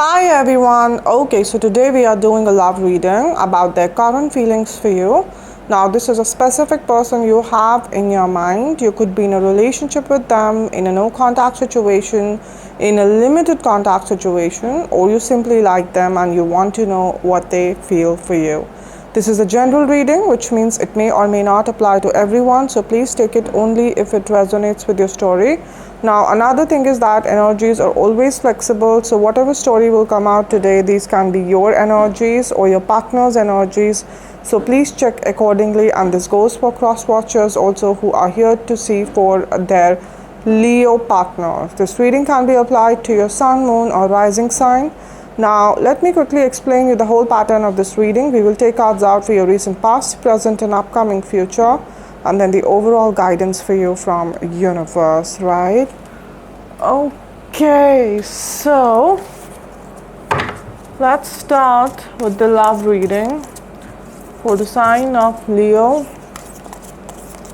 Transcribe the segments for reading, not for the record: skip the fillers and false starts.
Hi everyone. Okay, so today we are doing a love reading about their current feelings for you. Now, this is a specific person you have in your mind. You could be in a relationship with them, in a no contact situation, in a limited contact situation, or you simply like them and you want to know what they feel for you. This is a general reading, which means it may or may not apply to everyone, so please take it only if it resonates with your story. Now, another thing is that energies are always flexible, so whatever story will come out today, these can be your energies or your partner's energies. So please check accordingly, and this goes for cross watchers also who are here to see for their Leo partner. This reading can be applied to your sun, moon, or rising sign. Now, let me quickly explain you the whole pattern of this reading. We will take cards out for your recent past, present, and upcoming future, and then the overall guidance for you from universe, right? Okay, so let's start with the love reading for the sign of Leo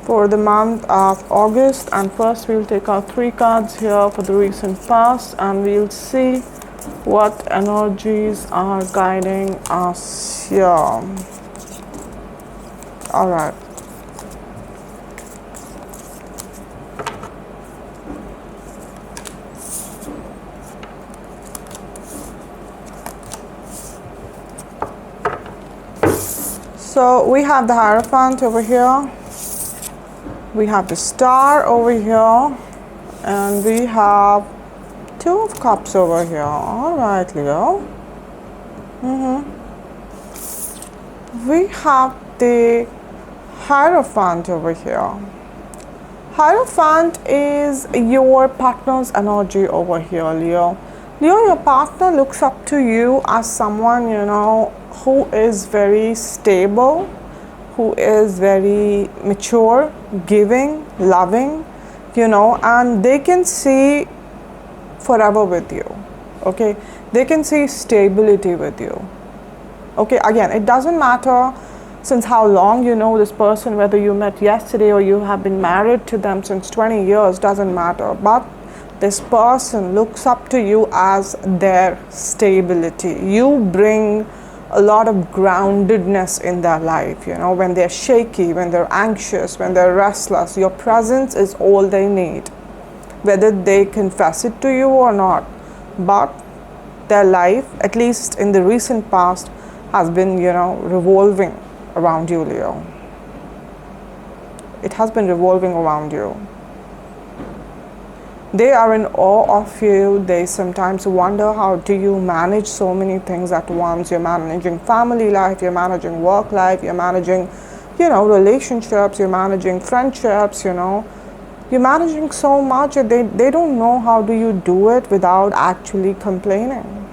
for the month of August. And first we'll take out 3 cards here for the recent past, and we'll see what energies are guiding us here. All right. So we have the Hierophant over here, we have the Star over here, and we have 2 of Cups over here. All right, Leo. We have the Hierophant over here. Hierophant is your partner's energy over here, Leo. Leo, your partner looks up to you as someone, who is very stable, who is very mature, giving, loving, and they can see forever with you. Okay, they can see stability with you. Okay, again, it doesn't matter since how long you know this person, whether you met yesterday or you have been married to them since 20 years, doesn't matter. But this person looks up to you as their stability. You bring a lot of groundedness in their life. When they're shaky, when they're anxious, when they're restless, your presence is all they need, whether they confess it to you or not. But their life, at least in the recent past, has been, revolving around you, Leo. It has been revolving around you. They are in awe of you. They sometimes wonder, how do you manage so many things at once? You're managing family life, you're managing work life, you're managing, relationships, you're managing friendships, you're managing so much. They don't know how do you do it without actually complaining.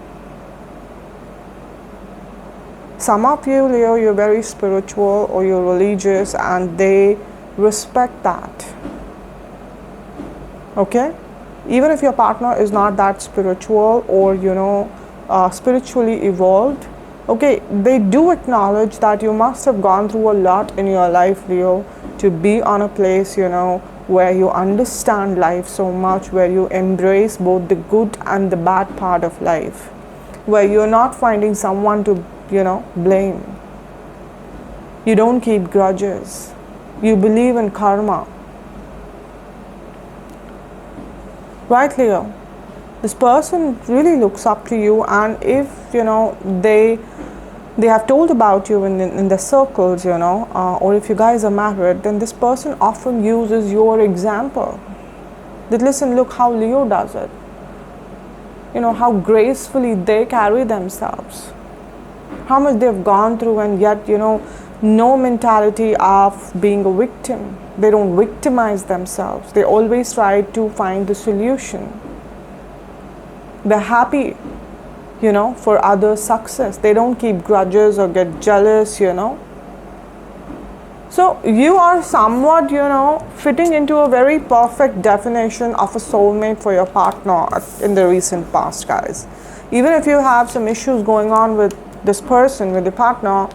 Some of you, Leo, you're very spiritual or you're religious, and they respect that. Okay? Even if your partner is not that spiritual or, spiritually evolved, okay, they do acknowledge that you must have gone through a lot in your life, Leo, to be on a place, where you understand life so much, where you embrace both the good and the bad part of life, where you're not finding someone to, blame. You don't keep grudges. You believe in karma. Right, Leo? This person really looks up to you, and if, they have told about you in the circles, or if you guys are married, then this person often uses your example. That, listen, look how Leo does it. How gracefully they carry themselves. How much they've gone through, and yet, no mentality of being a victim. They don't victimize themselves. They always try to find the solution. They're happy, for others' success. They don't keep grudges or get jealous, So you are somewhat, fitting into a very perfect definition of a soulmate for your partner in the recent past, guys. Even if you have some issues going on with this person, with the partner,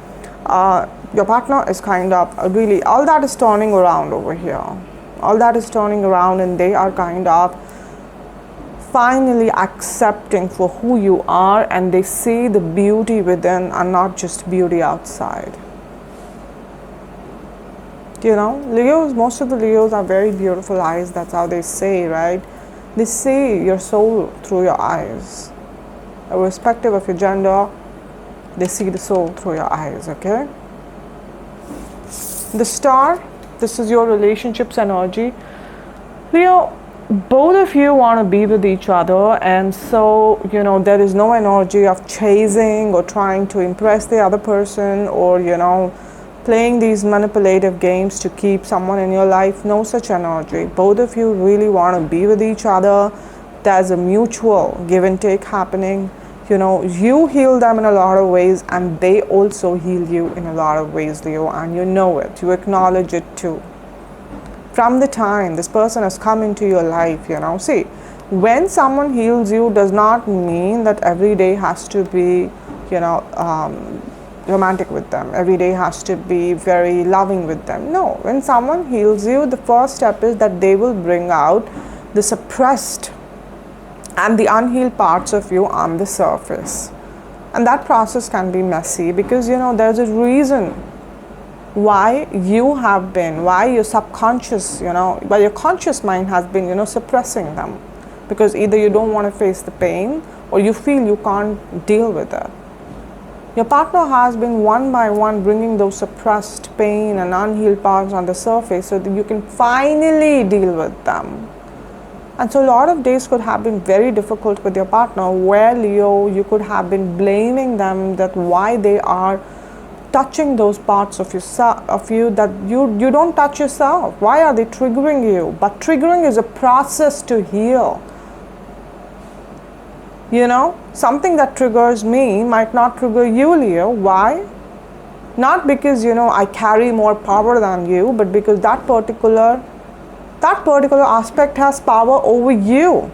your partner is kind of really, all that is turning around over here. All that is turning around, and they are kind of finally accepting for who you are, and they see the beauty within and not just beauty outside. You know, Leos, most of the Leos are very beautiful eyes. That's how they say, right? They see your soul through your eyes. Irrespective of your gender, they see the soul through your eyes, okay? The Star, this is your relationships energy. Leo, both of you want to be with each other, and so, you know, there is no energy of chasing or trying to impress the other person, or, you know, playing these manipulative games to keep someone in your life. No such energy. Both of you really want to be with each other. There's a mutual give and take happening. You know, you heal them in a lot of ways, and they also heal you in a lot of ways, Leo, and you know it. You acknowledge it too. From the time this person has come into your life, you know, see, when someone heals you does not mean that every day has to be, you know, romantic with them. Every day has to be very loving with them. No, when someone heals you, the first step is that they will bring out the suppressed and the unhealed parts of you on the surface. And that process can be messy because, you know, there's a reason why your subconscious, you know, why your conscious mind has been, you know, suppressing them. Because either you don't want to face the pain or you feel you can't deal with it. Your partner has been one by one bringing those suppressed pain and unhealed parts on the surface so that you can finally deal with them. And so a lot of days could have been very difficult with your partner, where, Leo, you could have been blaming them that why they are touching those parts of you that you don't touch yourself. Why are they triggering you? But triggering is a process to heal. You know, something that triggers me might not trigger you, Leo. Why? Not because, you know, I carry more power than you, but because that particular aspect has power over you.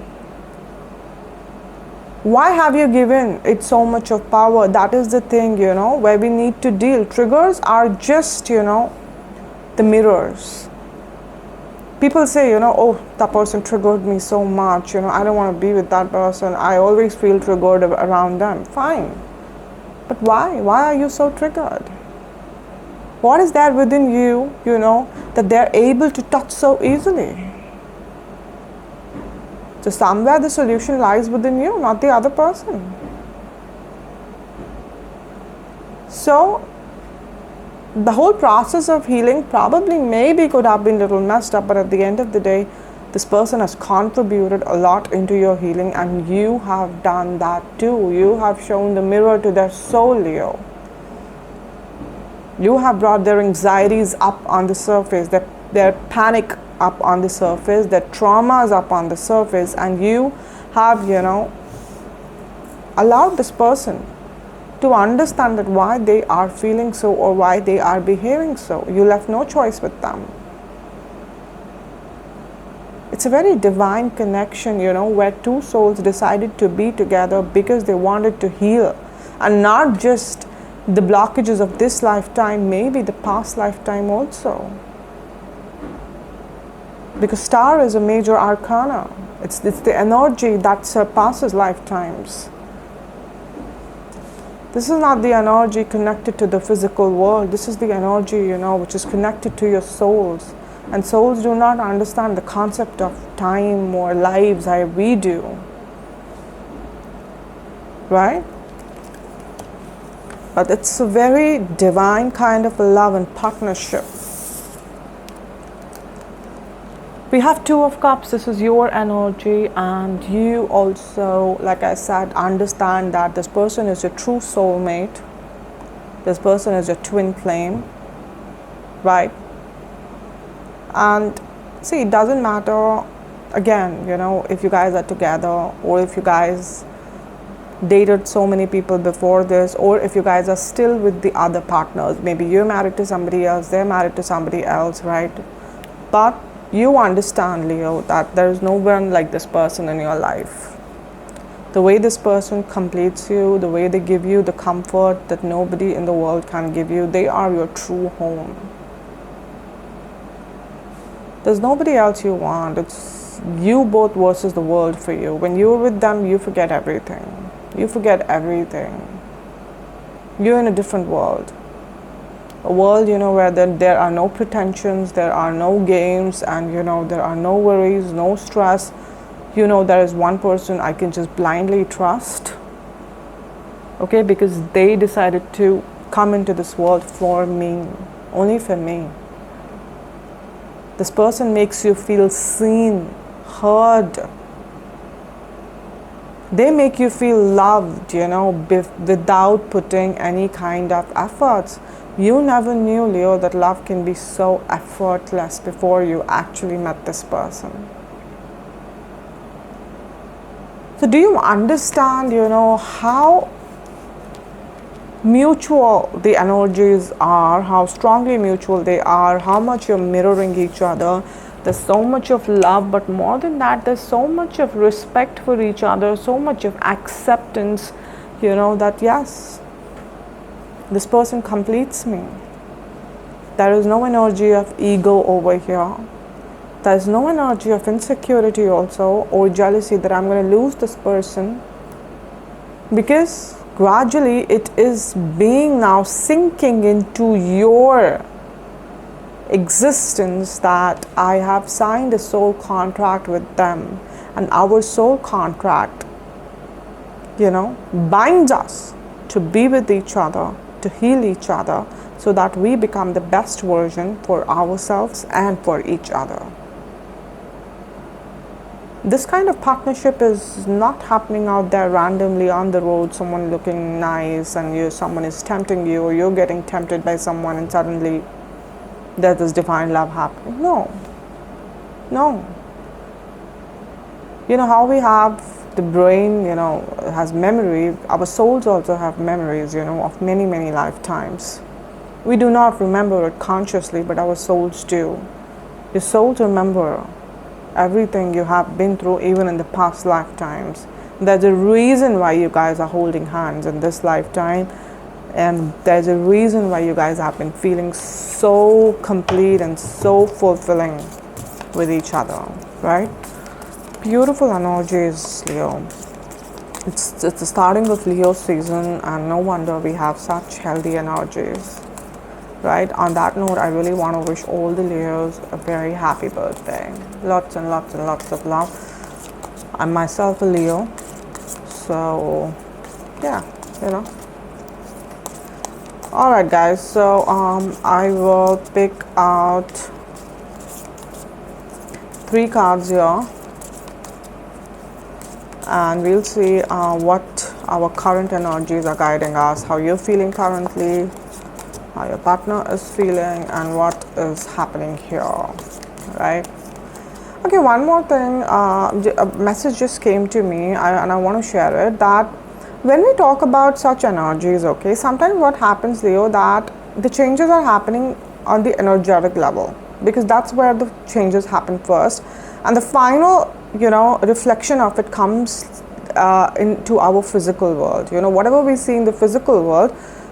Why have you given it so much of power? That is the thing, you know, where we need to deal. Triggers are just, you know, the mirrors. People say, you know, oh, that person triggered me so much, you know, I don't want to be with that person. I always feel triggered around them. Fine. But why? Why are you so triggered? What is there within you, you know, that they're able to touch so easily? So somewhere the solution lies within you, not the other person. So the whole process of healing probably maybe could have been a little messed up, but at the end of the day, this person has contributed a lot into your healing, and you have done that too. You have shown the mirror to their soul, Leo. You have brought their anxieties up on the surface, their panic up on the surface, their traumas up on the surface, and you have, you know, allowed this person to understand that why they are feeling so or why they are behaving so. You left no choice with them. It's a very divine connection, you know, where two souls decided to be together because they wanted to heal, and not just the blockages of this lifetime, maybe the past lifetime also. Because Star is a major arcana. It's the energy that surpasses lifetimes. This is not the energy connected to the physical world. This is the energy, you know, which is connected to your souls. And souls do not understand the concept of time or lives as we do. Right? But it's a very divine kind of a love and partnership. We have Two of Cups. This is your energy, and you also, like I said, understand that this person is your true soulmate. This person is your twin flame, right? And see, it doesn't matter, again, you know, if you guys are together or if you guys dated so many people before this, or if you guys are still with the other partners. Maybe you're married to somebody else, they're married to somebody else, right? But you understand, Leo, that there is no one like this person in your life. The way this person completes you, the way they give you the comfort that nobody in the world can give you, they are your true home. There's nobody else you want. It's you both versus the world for you. When you're with them, you forget everything. You forget everything. You're in a different world. A world, where there are no pretensions, there are no games, and there are no worries, no stress. There is one person I can just blindly trust. Okay, because they decided to come into this world for me, only for me. This person makes you feel seen, heard. They make you feel loved, without putting any kind of efforts. You never knew, Leo, that love can be so effortless before you actually met this person. So do you understand, how mutual the energies are, how strongly mutual they are, how much you're mirroring each other? There's so much of love, but more than that, there's so much of respect for each other, so much of acceptance, that yes, this person completes me. There is no energy of ego over here. There's no energy of insecurity also, or jealousy that I'm going to lose this person, because gradually it is being now sinking into your existence that I have signed a soul contract with them, and our soul contract, binds us to be with each other, to heal each other, so that we become the best version for ourselves and for each other. This kind of partnership is not happening out there randomly on the road, someone looking nice and someone is tempting you, or you're getting tempted by someone and suddenly there's this divine love happening. No. How we have the brain, has memory, our souls also have memories, of many, many lifetimes. We do not remember it consciously, but our souls do. Your souls remember everything you have been through, even in the past lifetimes. There's a reason why you guys are holding hands in this lifetime, and there's a reason why you guys have been feeling so complete and so fulfilling with each other, right? Beautiful energies, Leo. It's the starting of Leo season, and no wonder we have such healthy energies. Right, on that note, I really want to wish all the Leos a very happy birthday. Lots and lots and lots of love. I'm myself a Leo, so yeah, Alright guys, so I will pick out 3 cards here, and we'll see what our current energies are guiding us, how you're feeling currently, how your partner is feeling, and what is happening here, right? Okay, one more thing, a message just came to me, and I want to share it, that when we talk about such energies, okay, sometimes what happens, Leo, that the changes are happening on the energetic level, because that's where the changes happen first, and the final, reflection of it comes into our physical world. Whatever we see in the physical world,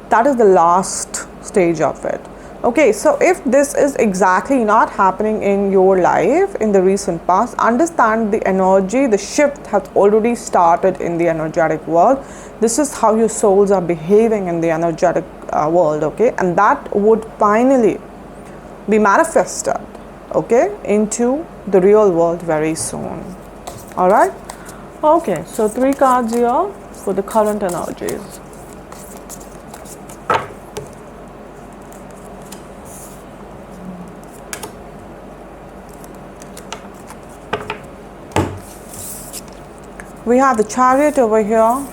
that is the last stage of it. Okay, so if this is exactly not happening in your life in the recent past, understand the energy, the shift has already started in the energetic world. This is how your souls are behaving in the energetic world, okay, and that would finally be manifested, okay, into the real world very soon. All right, okay, so 3 cards here for the current energies. We have the Chariot over here,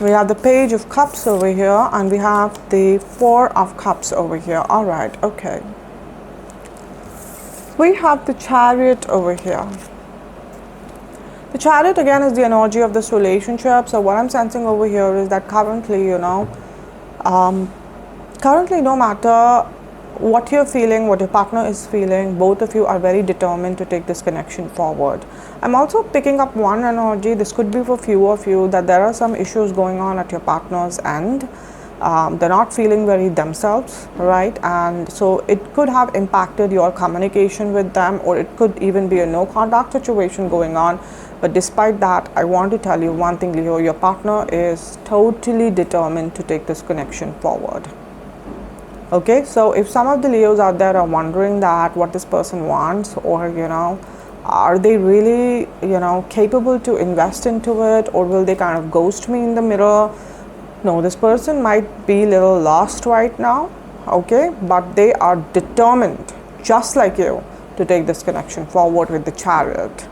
we have the Page of Cups over here, and we have the 4 of Cups over here. All right, okay. We have the Chariot over here. The Chariot again is the energy of this relationship. So what I'm sensing over here is that currently, currently no matter what you're feeling, what your partner is feeling, both of you are very determined to take this connection forward. I'm also picking up one energy, this could be for few of you, that there are some issues going on at your partner's end, they're not feeling very themselves, right? And so it could have impacted your communication with them, or it could even be a no contact situation going on. But despite that, I want to tell you one thing, Leo, your partner is totally determined to take this connection forward. Okay, so if some of the Leos out there are wondering that what this person wants, or are they really capable to invest into it, or will they kind of ghost me in the mirror? No, this person might be a little lost right now, okay, but they are determined, just like you, to take this connection forward with the Chariot.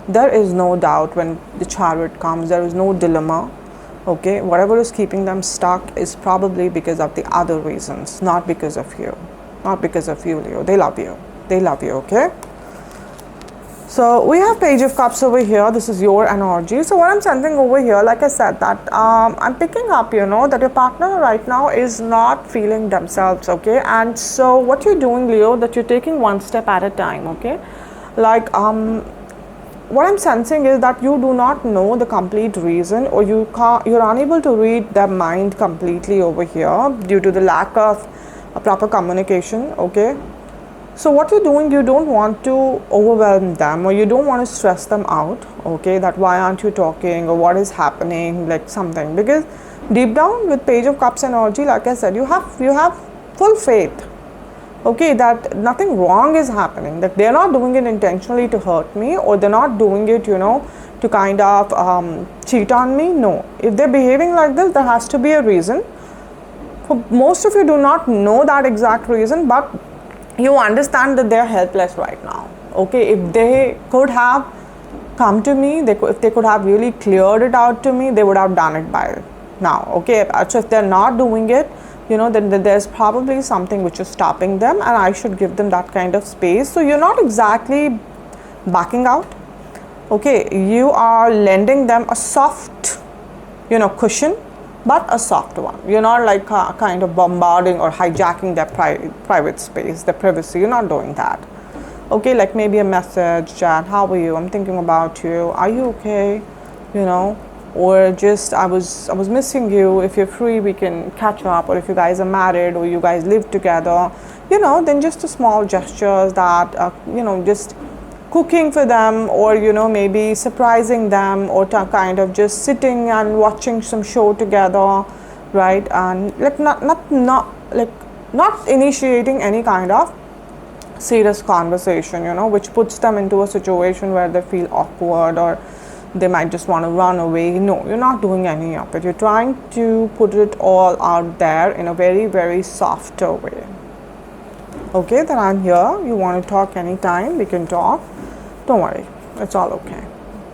There is no doubt when the Chariot comes, there is no dilemma. Okay, whatever is keeping them stuck is probably because of the other reasons, not because of you. Not because of you, Leo. They love you. They love you, okay? So we have Page of Cups over here. This is your energy. So what I'm sensing over here, like I said, that I'm picking up, that your partner right now is not feeling themselves, okay? And so what you're doing, Leo, that you're taking one step at a time, okay? Like, what I'm sensing is that you do not know the complete reason, or you're unable to read their mind completely over here due to the lack of proper communication, okay? So what you're doing, you don't want to overwhelm them, or you don't want to stress them out, okay, that why aren't you talking, or what is happening, like something, because deep down with Page of Cups energy, like I said, you have full faith, okay, that nothing wrong is happening, that they're not doing it intentionally to hurt me, or they're not doing it, to kind of cheat on me. No, if they're behaving like this, there has to be a reason. For most of you do not know that exact reason, but you understand that they're helpless right now, okay? If they could have come to me, if they could have really cleared it out to me, they would have done it by now, okay? So if they're not doing it, then there's probably something which is stopping them, and I should give them that kind of space. So you're not exactly backing out, okay? You are lending them a soft, cushion, but a soft one. You're not like kind of bombarding or hijacking their private space, their privacy. You're not doing that, okay? Like maybe a message, chat, how are you? I'm thinking about you. Are you okay? Or just I was missing you. If you're free, we can catch up. Or if you guys are married, or you guys live together, then just a small gestures that just cooking for them, or maybe surprising them, or to kind of just sitting and watching some show together, right? And like not initiating any kind of serious conversation, which puts them into a situation where they feel awkward, or they might just want to run away. No, you're not doing any of it. You're trying to put it all out there in a very, very softer way. Okay, then I'm here. You want to talk anytime, we can talk. Don't worry, it's all okay.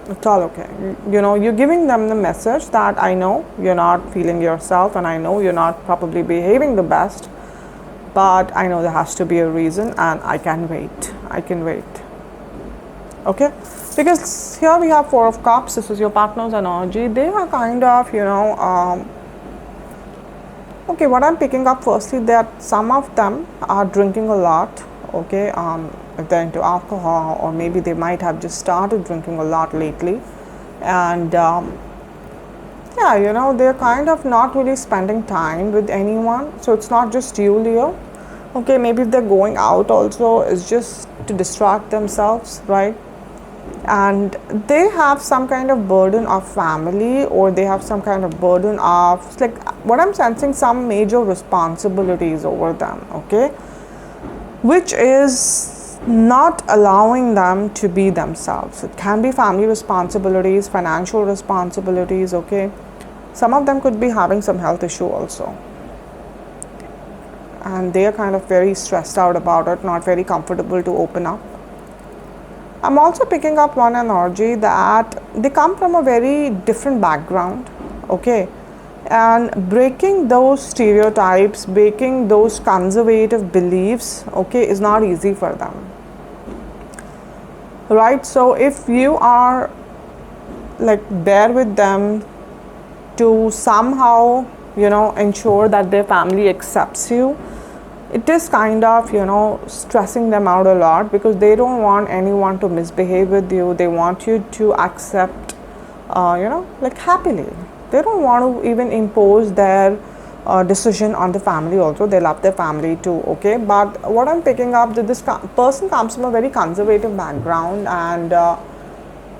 It's all okay. You're giving them the message that I know you're not feeling yourself, and I know you're not probably behaving the best, but I know there has to be a reason, and I can wait. I can wait. Okay, because here we have Four of Cups. This is your partner's energy. They are kind of, okay, what I'm picking up firstly, that some of them are drinking a lot, okay, if they're into alcohol, or maybe they might have just started drinking a lot lately, and yeah, they're kind of not really spending time with anyone. So it's not just you, Leo, okay? Maybe if they're going out also, it's just to distract themselves, right? And they have some kind of burden of family, or they have some kind of burden of, like what I'm sensing, some major responsibilities over them, okay, which is not allowing them to be themselves. It can be family responsibilities, financial responsibilities, okay? Some of them could be having some health issue also, and they are kind of very stressed out about it, not very comfortable to open up. I'm also picking up one energy that they come from a very different background, okay? And breaking those stereotypes, breaking those conservative beliefs, okay, is not easy for them, right? So if you are like there with them to somehow, ensure that their family accepts you, it is kind of, stressing them out a lot, because they don't want anyone to misbehave with you. They want you to accept, like happily. They don't want to even impose their decision on the family also. They love their family too, okay? But what I'm picking up, that this person comes from a very conservative background, and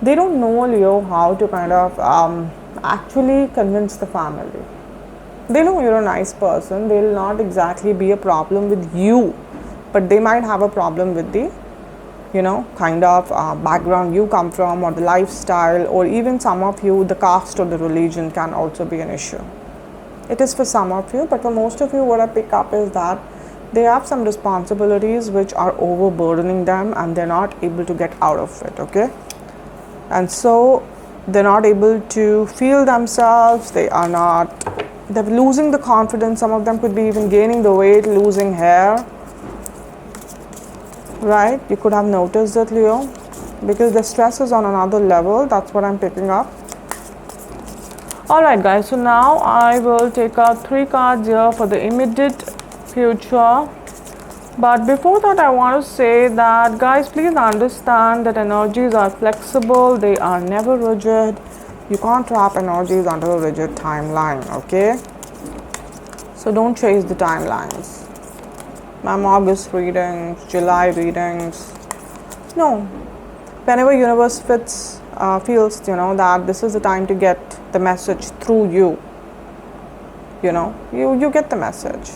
they don't know, Leo, how to kind of actually convince the family. They know you're a nice person. They'll not exactly be a problem with you, but they might have a problem with the kind of background you come from, or the lifestyle, or even some of you, the caste or the religion can also be an issue. It is for some of you, but for most of you, what I pick up is that they have some responsibilities which are overburdening them, and they're not able to get out of it, okay? And so they're not able to feel themselves. They're losing the confidence. Some of them could be even gaining the weight, losing hair. Right, you could have noticed it, Leo, because the stress is on another level. That's what I'm picking up. All right, guys, so now I will take out 3 cards here for the immediate future. But before that, I want to say that, guys, please understand that energies are flexible. They are never rigid. You can't trap energies under a rigid timeline, okay? So don't chase the timelines. Ma'am, August readings, July readings. No. Whenever universe feels, that this is the time to get the message through you. You get the message.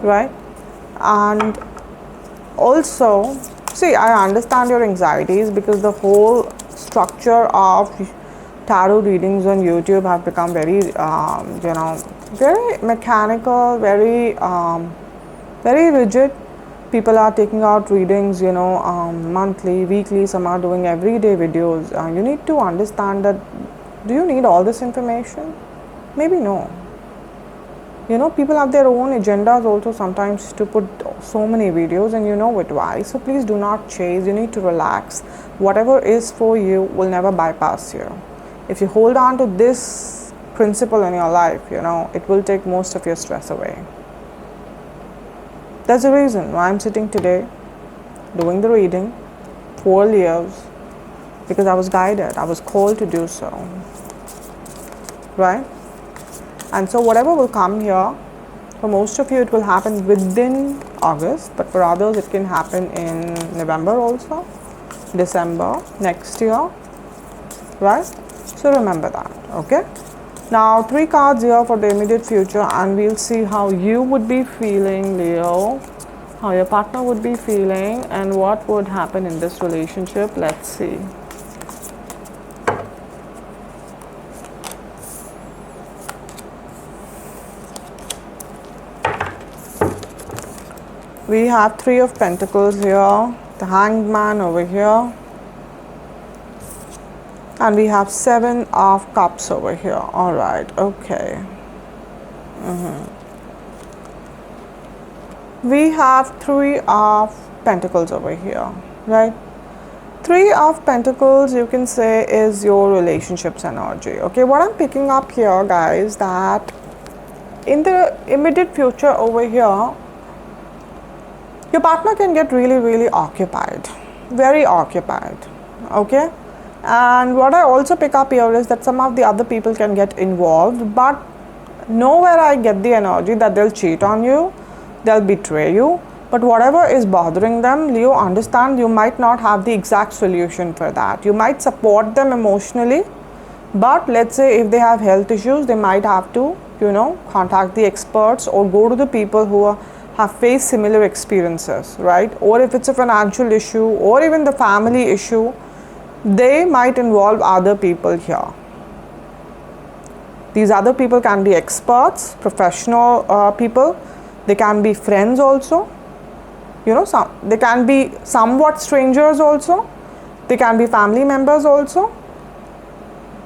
Right? And also, see, I understand your anxieties, because the whole structure of tarot readings on YouTube have become very, very mechanical, very rigid. People are taking out readings, monthly, weekly. Some are doing everyday videos. You need to understand that. Do you need all this information? Maybe no. People have their own agendas also sometimes to put so many videos, and you know it why. So please do not chase. You need to relax. Whatever is for you will never bypass you. If you hold on to this principle in your life, it will take most of your stress away. That's the reason why I'm sitting today doing the reading for Leos, because I was guided, I was called to do so. Right? And so whatever will come here, for most of you it will happen within August, but for others it can happen in November also, December, next year. Right? So remember that, okay? Now 3 cards here for the immediate future, and we'll see how you would be feeling, Leo, how your partner would be feeling, and what would happen in this relationship. Let's see. We have 3 of Pentacles here, the Hanged Man over here, and we have 7 of Cups over here. All right, okay. We have 3 of Pentacles over here, right? 3 of Pentacles, you can say, is your relationships energy. Okay, what I'm picking up here, guys, that in the immediate future over here, your partner can get really, really occupied, very occupied. Okay. And what I also pick up here is that some of the other people can get involved, but nowhere I get the energy that they'll cheat on you, they'll betray you. But whatever is bothering them, Leo, understand you might not have the exact solution for that. You might support them emotionally, but let's say if they have health issues, they might have to, contact the experts or go to the people who have faced similar experiences, right? Or if it's a financial issue or even the family issue, they might involve other people here. These other people can be experts, professional people. They can be friends also. They can be somewhat strangers also. They can be family members also.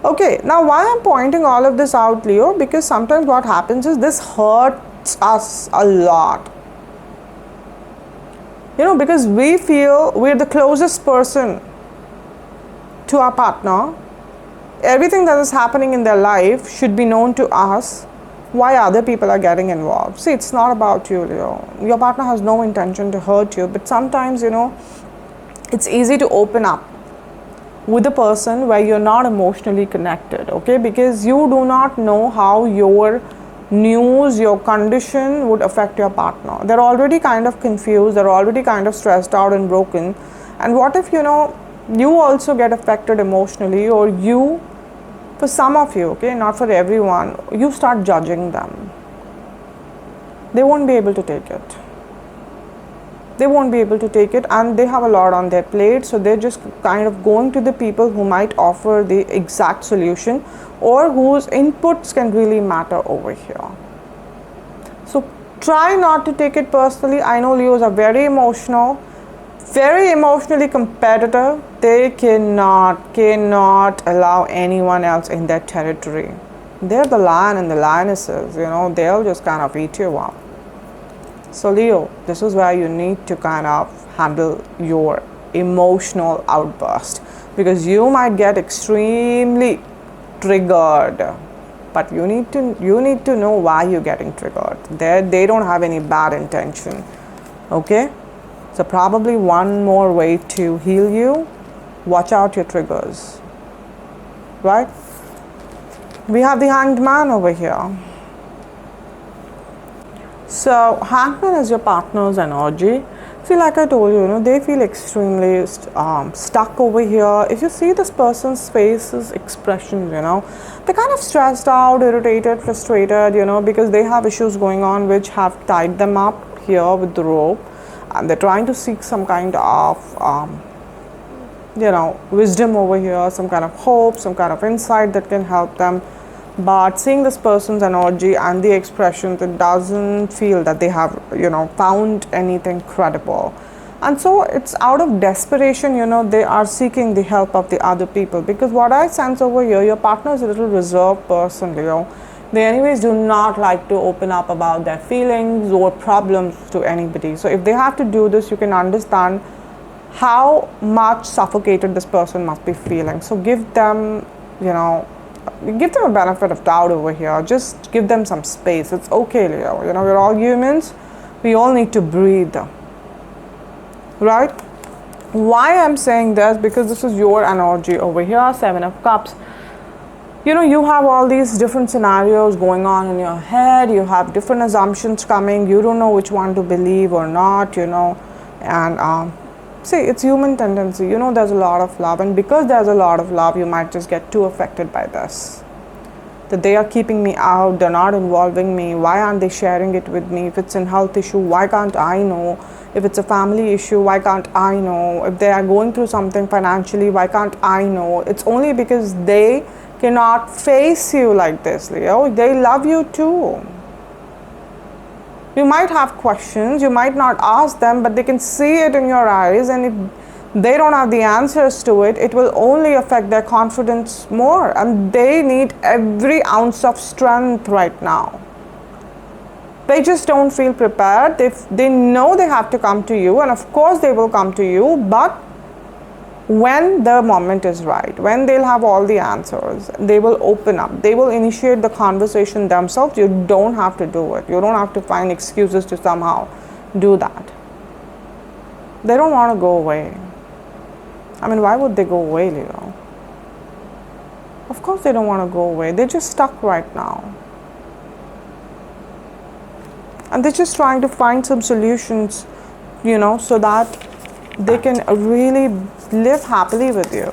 Okay, now why I'm pointing all of this out, Leo? Because sometimes what happens is this hurts us a lot. Because we feel we're the closest person to our partner. Everything that is happening in their life should be known to us. Why other people are getting involved? See, it's not about you, Leo. Your partner has no intention to hurt you, but sometimes, it's easy to open up. with a person where you're not emotionally connected, okay? Because you do not know how your news, your condition would affect your partner. They're already kind of confused, they're already kind of stressed out and broken. And what if, you also get affected emotionally, or you, for some of you, okay, not for everyone, you start judging them. They won't be able to take it. They won't be able to take it, and they have a lot on their plate, so they're just kind of going to the people who might offer the exact solution or whose inputs can really matter over here. So try not to take it personally. I know Leos are very emotional, very emotionally competitive. They cannot allow anyone else in their territory. They're the lion and the lionesses, they'll just kind of eat you up. So Leo, this is where you need to kind of handle your emotional outburst, because you might get extremely triggered, but you need to know why you're getting triggered. They don't have any bad intention, okay? So probably one more way to heal you, watch out your triggers, right? We have the Hanged Man over here. So Hangman is your partner's energy. See, like I told you, they feel extremely stuck over here. If you see this person's face's expressions, they're kind of stressed out, irritated, frustrated, because they have issues going on which have tied them up here with the rope, and they're trying to seek some kind of wisdom over here, some kind of hope, some kind of insight that can help them. But seeing this person's energy and the expressions, it doesn't feel that they have, found anything credible. And so it's out of desperation, they are seeking the help of the other people. Because what I sense over here, your partner is a little reserved person, Leo. They anyways do not like to open up about their feelings or problems to anybody. So if they have to do this, you can understand how much suffocated this person must be feeling. So give them, give them a benefit of doubt over here. Just give them some space. It's okay, Leo. We're all humans. We all need to breathe. Right? Why I'm saying this? Because this is your energy over here, 7 of Cups. You have all these different scenarios going on in your head. You have different assumptions coming. You don't know which one to believe or not, and see, it's human tendency. There's a lot of love, and because there's a lot of love, you might just get too affected by this. That they are keeping me out, they're not involving me. Why aren't they sharing it with me? If it's a health issue, why can't I know? If it's a family issue, why can't I know? If they are going through something financially, why can't I know? It's only because they cannot face you like this, Leo. They love you too. You might have questions, you might not ask them, but they can see it in your eyes, and if they don't have the answers to it, it will only affect their confidence more, and they need every ounce of strength right now. They just don't feel prepared. They know they have to come to you, and of course they will come to you, but when the moment is right, when they'll have all the answers, they will open up. They will initiate the conversation themselves. You don't have to do it. You don't have to find excuses to somehow do that. They don't want to go away. I mean, why would they go away, Leo? Of course they don't want to go away. They're just stuck right now. And they're just trying to find some solutions, so that they can really live happily with you.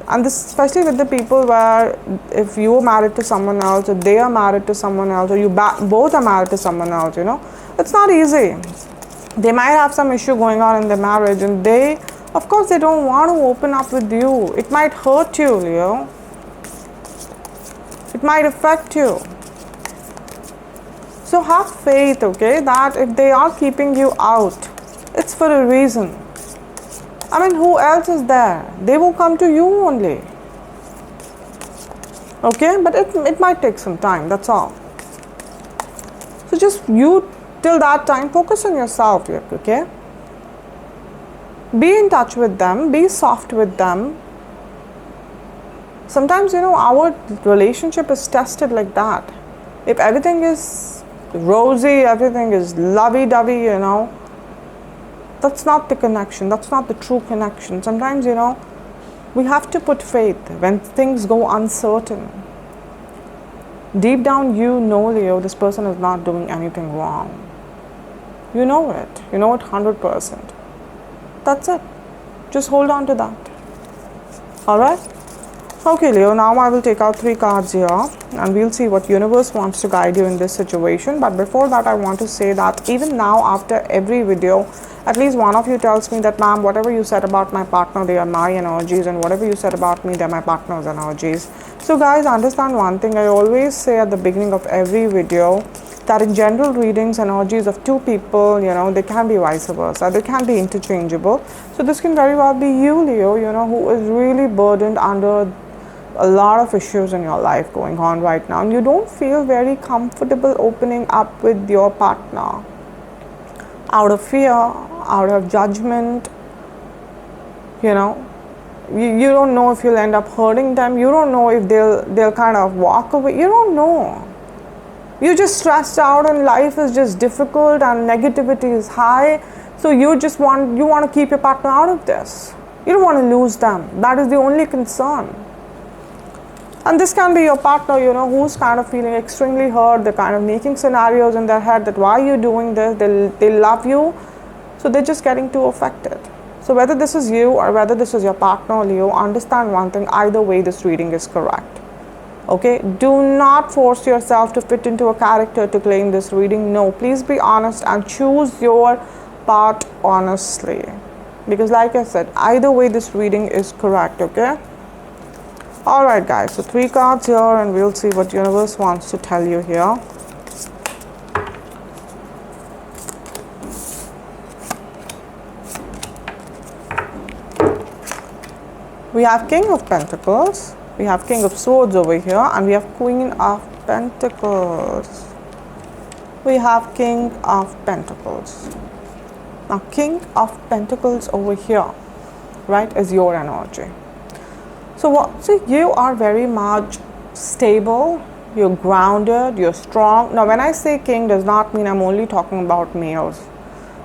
And this, especially with the people where if you are married to someone else, or they are married to someone else, or you both are married to someone else, it's not easy. They might have some issue going on in their marriage, and of course they don't want to open up with you. It might hurt you, Leo. It might affect you. So have faith, okay, that if they are keeping you out, it's for a reason. I mean, who else is there? They will come to you only. Okay, but it might take some time, that's all. So just you, till that time, focus on yourself, okay? Be in touch with them, be soft with them. Sometimes, our relationship is tested like that. If everything is rosy, everything is lovey-dovey, That's not the connection. That's not the true connection. Sometimes, we have to put faith when things go uncertain. Deep down, Leo, this person is not doing anything wrong. You know it. You know it 100%. That's it. Just hold on to that. Alright? Okay, Leo, now I will take out 3 cards here and we'll see what universe wants to guide you in this situation. But before that, I want to say that even now, after every video, at least one of you tells me that, ma'am, whatever you said about my partner, they are my energies, and whatever you said about me, they're my partner's energies. So guys, understand one thing. I always say at the beginning of every video that in general readings, energies of 2 people, they can be vice versa. They can be interchangeable. So this can very well be you, Leo, who is really burdened under a lot of issues in your life going on right now, and you don't feel very comfortable opening up with your partner out of fear, out of judgment. You don't know if you'll end up hurting them. You don't know if they'll kind of walk away. You don't know. You're just stressed out and life is just difficult and negativity is high. So you want to keep your partner out of this. You don't want to lose them. That is the only concern. And this can be your partner, who's kind of feeling extremely hurt. They're kind of making scenarios in their head that why are you doing this? They love you. So they're just getting too affected. So whether this is you or whether this is your partner, Leo, understand one thing. Either way, this reading is correct. Okay? Do not force yourself to fit into a character to claim this reading. No, please be honest and choose your path honestly. Because like I said, either way, this reading is correct. Okay? Alright guys, so 3 cards here and we'll see what universe wants to tell you here. We have King of Pentacles, we have King of Swords over here, and we have Queen of Pentacles. We have King of Pentacles. Now King of Pentacles over here, right, is your energy. So you are very much stable, you're grounded, you're strong. Now when I say king does not mean I'm only talking about males.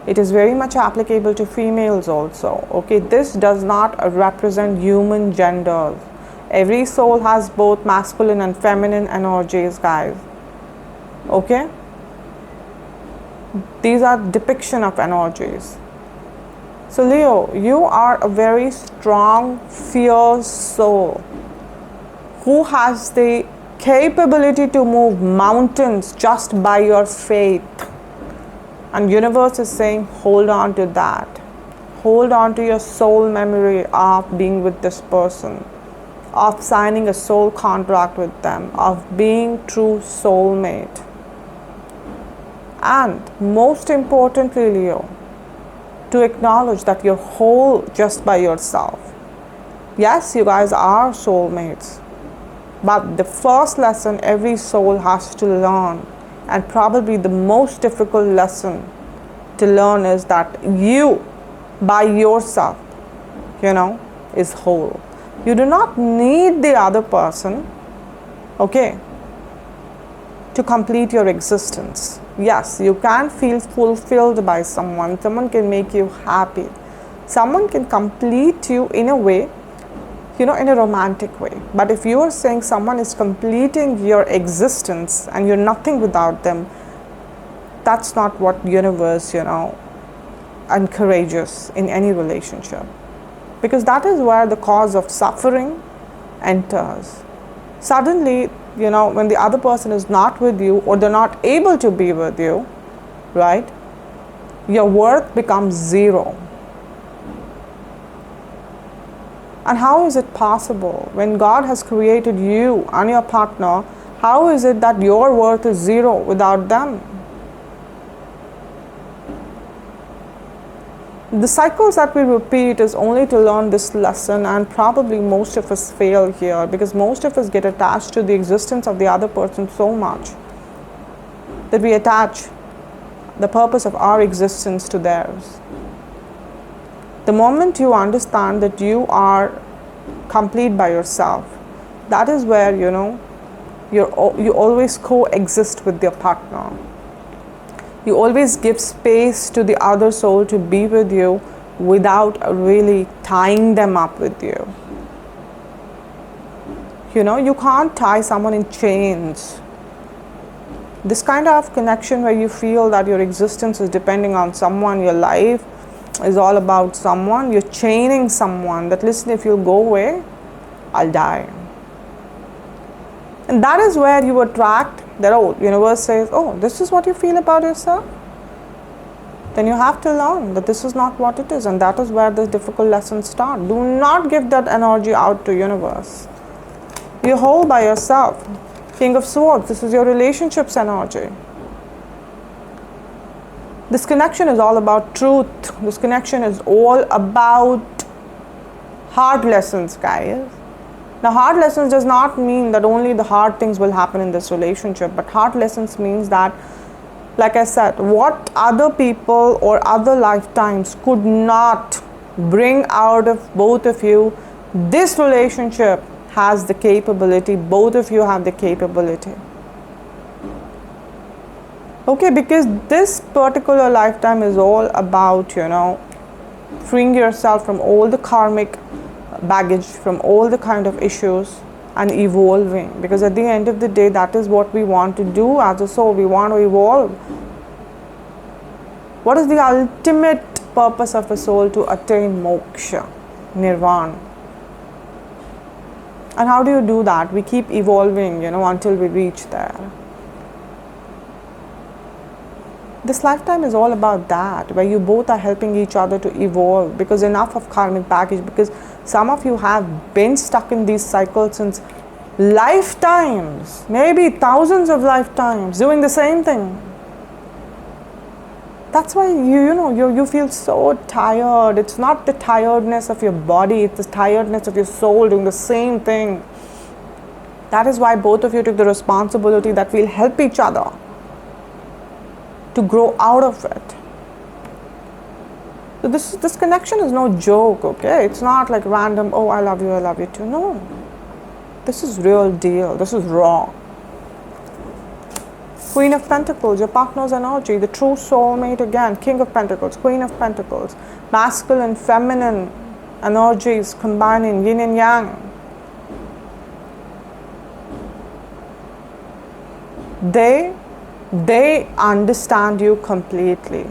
It is very much applicable to females also. Okay, this does not represent human genders. Every soul has both masculine and feminine energies, guys. Okay? These are depiction of energies. So Leo, you are a very strong, fierce soul who has the capability to move mountains just by your faith. And universe is saying, hold on to that. Hold on to your soul memory of being with this person, of signing a soul contract with them, of being true soulmate. And most importantly, Leo, to acknowledge that you're whole just by yourself. Yes, you guys are soulmates, but the first lesson every soul has to learn, and probably the most difficult lesson to learn, is that you by yourself, is whole. You do not need the other person, okay, to complete your existence. Yes, you can feel fulfilled by someone. Someone can make you happy. Someone can complete you in a way, in a romantic way. But if you are saying someone is completing your existence and you're nothing without them, that's not what universe, encourages in any relationship. Because that is where the cause of suffering enters. Suddenly, when the other person is not with you or they're not able to be with you, right, your worth becomes zero. And how is it possible when God has created you and your partner? How is it that your worth is zero without them? The cycles that we repeat is only to learn this lesson, and probably most of us fail here because most of us get attached to the existence of the other person so much that we attach the purpose of our existence to theirs. The moment you understand that you are complete by yourself, that is where you always coexist with your partner. You always give space to the other soul to be with you without really tying them up with you. You know, you can't tie someone in chains. This kind of connection where you feel that your existence is depending on someone, your life is all about someone, you're chaining someone that, listen, if you go away, I'll die. And that is where you attract that, oh, universe says, oh, this is what you feel about yourself? Then you have to learn that this is not what it is, and that is where the difficult lessons start. Do not give that energy out to universe. You're whole by yourself. King of Swords, this is your relationships energy. This connection is all about truth. This connection is all about hard lessons, guys. Now, hard lessons does not mean that only the hard things will happen in this relationship, but hard lessons means that, like I said, what other people or other lifetimes could not bring out of both of you, this relationship has the capability, both of you have the capability. Okay, because this particular lifetime is all about, freeing yourself from all the karmic baggage, from all the kind of issues, and evolving. Because at the end of the day, that is what we want to do as a soul. We want to evolve. What is the ultimate purpose of a soul? To attain moksha, nirvana. And how do you do that? We keep evolving, until we reach there. This lifetime is all about that, where you both are helping each other to evolve, because enough of karmic baggage, because some of you have been stuck in these cycles since lifetimes, maybe thousands of lifetimes, doing the same thing. That's why you feel so tired. It's not the tiredness of your body, it's the tiredness of your soul doing the same thing. That is why both of you took the responsibility that we'll help each other to grow out of it. So this connection is no joke, okay? It's not like random, oh, I love you too. No. This is real deal. This is raw. Queen of Pentacles, your partner's energy, the true soulmate again. King of Pentacles, Queen of Pentacles. Masculine, feminine energies combining, yin and yang. They understand you completely.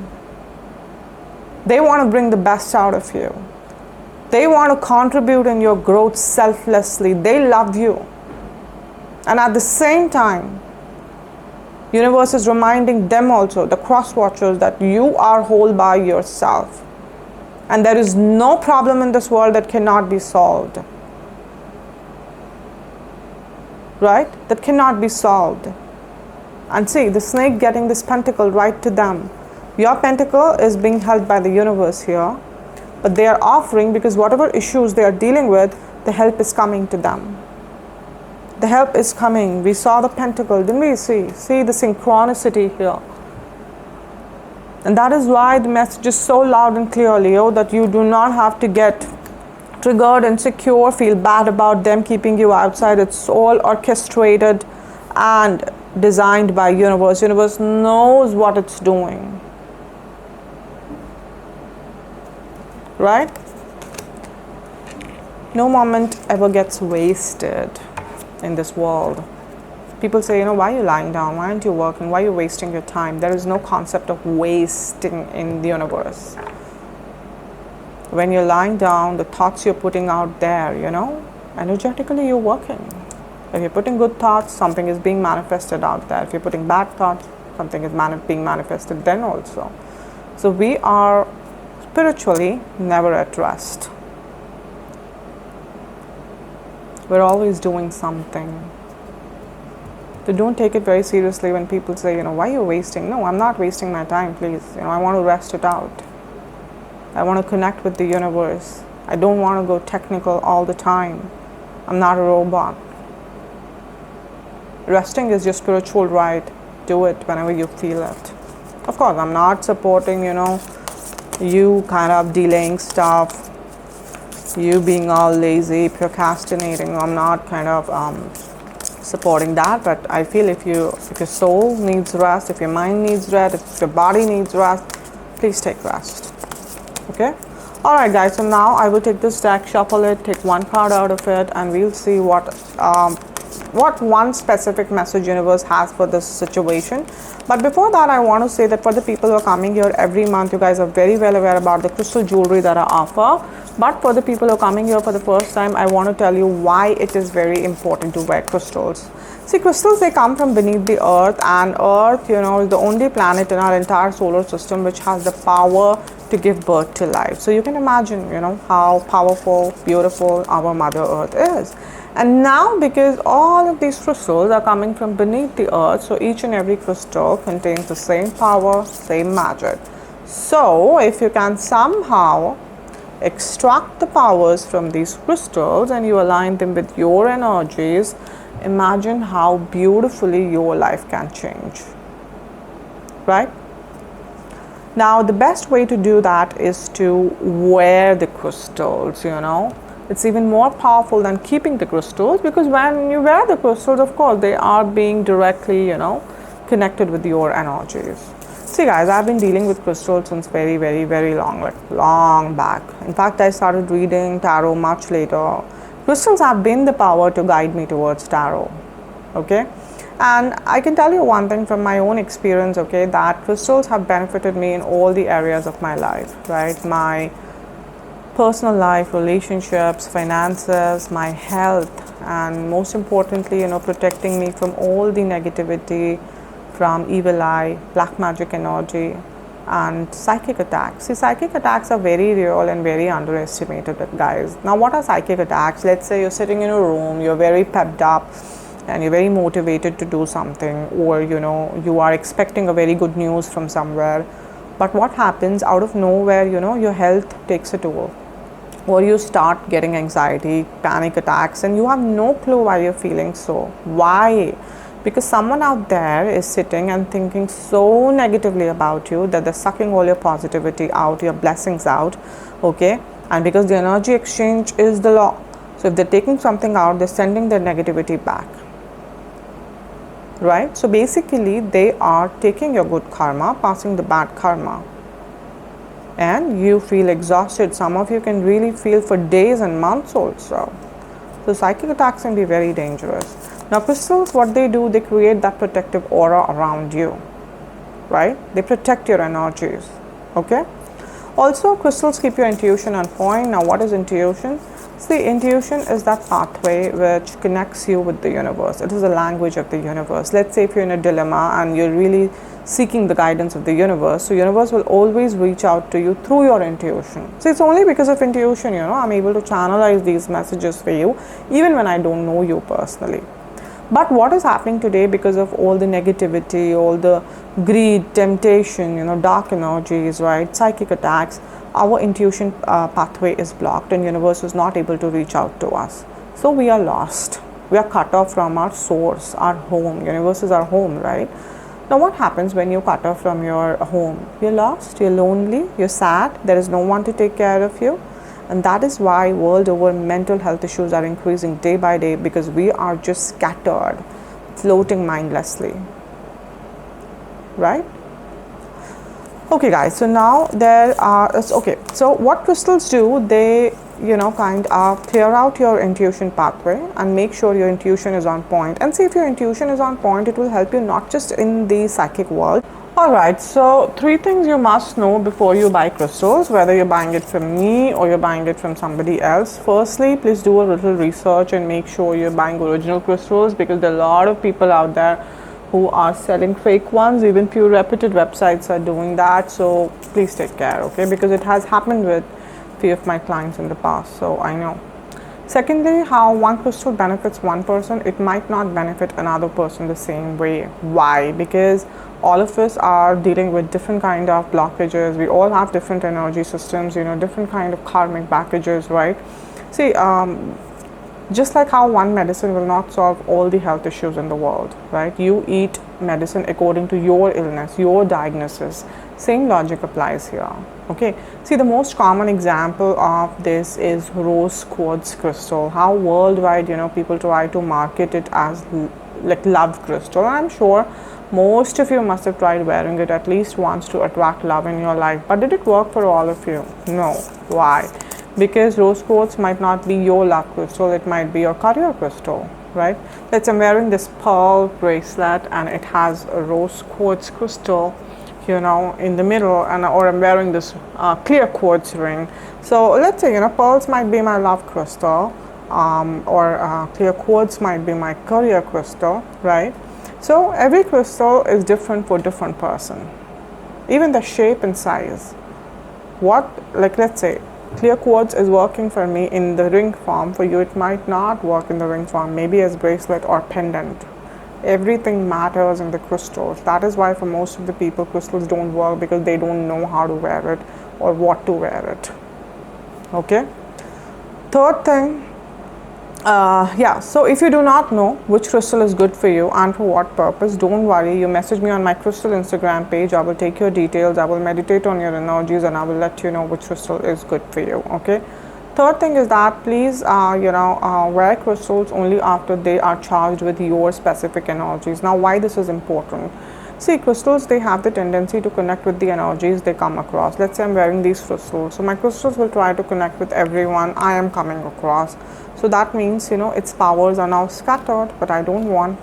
They want to bring the best out of you. They want to contribute in your growth selflessly. They love you. And at the same time, universe is reminding them also, the cross watchers, that you are whole by yourself. And there is no problem in this world that cannot be solved. Right? That cannot be solved. And see, the snake getting this pentacle right to them. Your pentacle is being held by the universe here, but they are offering, because whatever issues they are dealing with, the help is coming to them. The help is coming. We saw the pentacle, didn't we see? See the synchronicity here. And that is why the message is so loud and clear, Leo, that you do not have to get triggered, insecure, feel bad about them keeping you outside. It's all orchestrated and designed by universe. Universe knows what it's doing. Right? No moment ever gets wasted in this world. People say, why are you lying down? Why aren't you working? Why are you wasting your time? There is no concept of wasting in the universe. When you're lying down, the thoughts you're putting out there, energetically you're working. If you're putting good thoughts, something is being manifested out there. If you're putting bad thoughts, something is being manifested then also. So we are spiritually never at rest. We're always doing something. So don't take it very seriously when people say, why are you wasting? No, I'm not wasting my time, please. I want to rest it out. I want to connect with the universe. I don't want to go technical all the time. I'm not a robot. Resting is your spiritual right. Do it whenever you feel it. Of course, I'm not supporting, you kind of delaying stuff, you being all lazy, procrastinating. I'm not kind of supporting that. But I feel if your soul needs rest, if your mind needs rest, if your body needs rest, please take rest. Okay. All right, guys. So now I will take this deck, shuffle it, take one card out of it, and we'll see what one specific message universe has for this situation. But before that, I want to say that for the people who are coming here every month, you guys are very well aware about the crystal jewelry that I offer. But for the people who are coming here for the first time, I want to tell you why it is very important to wear crystals. See, crystals, they come from beneath the earth, and earth, is the only planet in our entire solar system which has the power to give birth to life. So you can imagine, how powerful, beautiful our Mother Earth is. And now, because all of these crystals are coming from beneath the earth, so each and every crystal contains the same power, same magic. So if you can somehow extract the powers from these crystals and you align them with your energies, imagine how beautifully your life can change. Right? Now, the best way to do that is to wear the crystals, It's even more powerful than keeping the crystals, because when you wear the crystals, of course, they are being directly, connected with your energies. See, guys, I've been dealing with crystals since very, very, very long, like long back. In fact, I started reading tarot much later. Crystals have been the power to guide me towards tarot. Okay. And I can tell you one thing from my own experience, okay, that crystals have benefited me in all the areas of my life, right? My personal life, relationships, finances, my health, and most importantly, protecting me from all the negativity, from evil eye, black magic energy, and psychic attacks. See, psychic attacks are very real and very underestimated, guys. Now, what are psychic attacks? Let's say you're sitting in a room, you're very pepped up, and you're very motivated to do something, or you are expecting a very good news from somewhere, but what happens out of nowhere, your health takes a toll, or you start getting anxiety, panic attacks, and you have no clue why you're feeling so. Why? Because someone out there is sitting and thinking so negatively about you that they're sucking all your positivity out, your blessings out, okay? And because the energy exchange is the law, so if they're taking something out, they're sending their negativity back. Right? So basically, they are taking your good karma, passing the bad karma. And you feel exhausted. Some of you can really feel for days and months also. So psychic attacks can be very dangerous. Now, crystals, what they do, they create that protective aura around you. Right? They protect your energies. Okay? Also, crystals keep your intuition on point. Now, what is intuition? See, intuition is that pathway which connects you with the universe. It is the language of the universe. Let's say if you're in a dilemma and you're really seeking the guidance of the universe, so universe will always reach out to you through your intuition. So it's only because of intuition, I'm able to channelize these messages for you, even when I don't know you personally. But what is happening today, because of all the negativity, all the greed, temptation, dark energies, right, psychic attacks, our intuition pathway is blocked and universe is not able to reach out to us. So we are lost. We are cut off from our source, our home. Universe is our home, right? Now, what happens when you cut off from your home? You're lost, you're lonely, you're sad, there is no one to take care of you. And that is why world over mental health issues are increasing day by day, because we are just scattered, floating mindlessly. Right? Okay, guys, so now so what crystals do, they kind of clear out your intuition pathway and make sure your intuition is on point. And see, if your intuition is on point, it will help you not just in the psychic world. All right, so 3 things you must know before you buy crystals, whether you're buying it from me or you're buying it from somebody else. Firstly, please do a little research and make sure you're buying original crystals, because there are a lot of people out there who are selling fake ones. Even few reputed websites are doing that. So please take care, okay? Because it has happened with few of my clients in the past, so I know. Secondly, how one crystal benefits one person, it might not benefit another person the same way. Why? Because all of us are dealing with different kind of blockages. We all have different energy systems, different kind of karmic packages, right? See, Just like how one medicine will not solve all the health issues in the world, right? You eat medicine according to your illness, your diagnosis. Same logic applies here. Okay. See, the most common example of this is rose quartz crystal. How worldwide, people try to market it as like love crystal. I'm sure most of you must have tried wearing it at least once to attract love in your life. But did it work for all of you? No. Why? Because rose quartz might not be your love crystal, it might be your career crystal, right? Let's say I'm wearing this pearl bracelet and it has a rose quartz crystal, in the middle, and or I'm wearing this clear quartz ring. So let's say, pearls might be my love crystal, or clear quartz might be my career crystal, right? So every crystal is different for different person, even the shape and size. Let's say clear quartz is working for me in the ring form. For you, it might not work in the ring form, maybe as bracelet or pendant. Everything matters in the crystals. That is why for most of the people, crystals don't work, because they don't know how to wear it or what to wear it. Okay. Third thing, so if you do not know which crystal is good for you and for what purpose, don't worry. You message me on my crystal Instagram page. I will take your details. I will meditate on your energies, and I will let you know which crystal is good for you. Okay. Third thing is that please, wear crystals only after they are charged with your specific energies. Now, why this is important? See, crystals, they have the tendency to connect with the energies they come across. Let's say I'm wearing these crystals. So my crystals will try to connect with everyone I am coming across. So that means, its powers are now scattered, but I want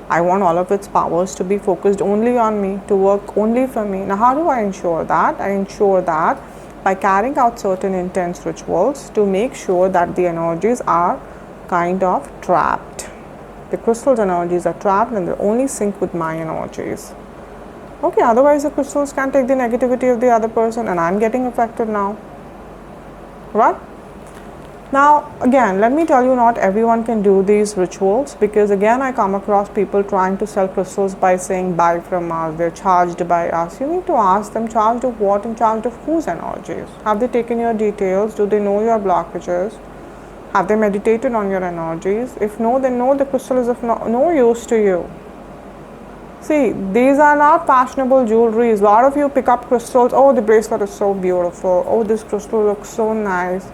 all of its powers to be focused only on me, to work only for me. Now, how do I ensure that? I ensure that by carrying out certain intense rituals to make sure that the energies are kind of trapped. The crystal's energies are trapped and they only sync with my energies. Okay, otherwise the crystals can take the negativity of the other person and I'm getting affected now. Right? Now, again, let me tell you, not everyone can do these rituals, because again, I come across people trying to sell crystals by saying buy from us, they're charged by us. You need to ask them, charged of what and charged of whose energies? Have they taken your details? Do they know your blockages? Have they meditated on your energies? If no, then no, the crystal is of no use to you. See, these are not fashionable jewelries. A lot of you pick up crystals. Oh, the bracelet is so beautiful. Oh, this crystal looks so nice.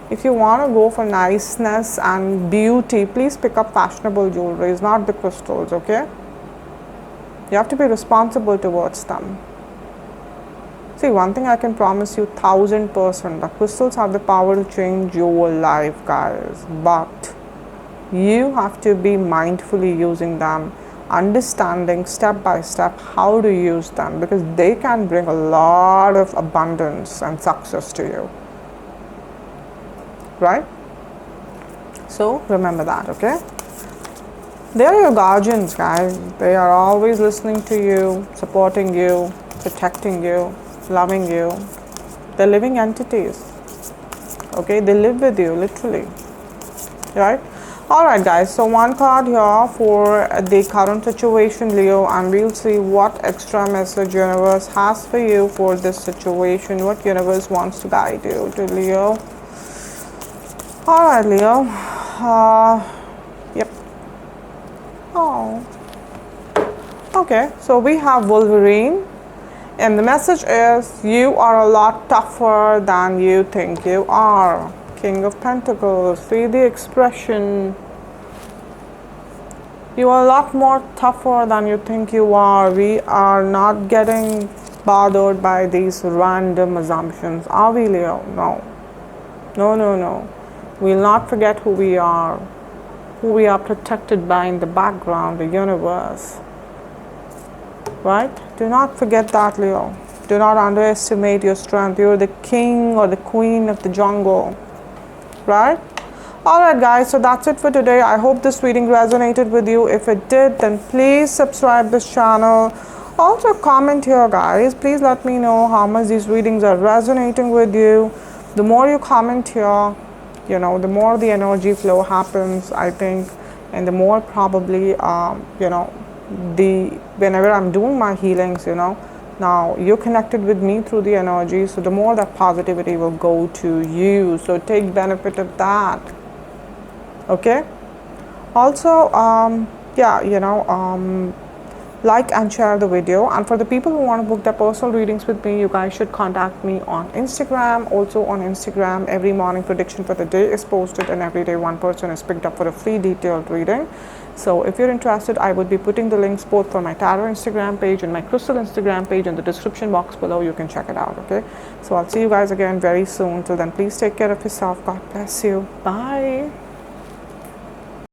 If you want to go for niceness and beauty, please pick up fashionable jewelries, not the crystals, okay? You have to be responsible towards them. See, one thing I can promise you 1000%, the crystals have the power to change your life, guys. But you have to be mindfully using them, understanding step by step how to use them, because they can bring a lot of abundance and success to you. Right? So remember that, okay? They are your guardians, guys. They are always listening to you, supporting you, protecting you, loving you. They're living entities. Okay, they live with you, literally. Right? Alright guys, so one card here for the current situation, Leo, and we'll see what extra message universe has for you for this situation. What universe wants to guide you to Leo. Alright, Leo. Yep. Oh. Okay, so we have Wolverine. And the message is, you are a lot tougher than you think you are. King of Pentacles. See the expression. You are a lot more tougher than you think you are. We are not getting bothered by these random assumptions. Are we, Leo? No. No. We'll not forget who we are protected by in the background, the universe. Right? Do not forget that, Leo. Do not underestimate your strength. You're the king or the queen of the jungle. Right? Alright guys, so that's it for today. I hope this reading resonated with you. If it did, then please subscribe this channel. Also comment here, guys. Please let me know how much these readings are resonating with you. The more you comment here, the more the energy flow happens, I think, and the more probably, whenever I'm doing my healings, now you're connected with me through the energy, so the more that positivity will go to you. So take benefit of that. Okay. Also, yeah, like and share the video. And for the people who want to book their personal readings with me, you guys should contact me on Instagram. Also on Instagram, every morning prediction for the day is posted, and every day one person is picked up for a free detailed reading. So if you're interested, I would be putting the links both for my tarot Instagram page and my crystal Instagram page in the description box below. You can check it out. Okay. So I'll see you guys again very soon. Till then, please take care of yourself. God bless you. Bye.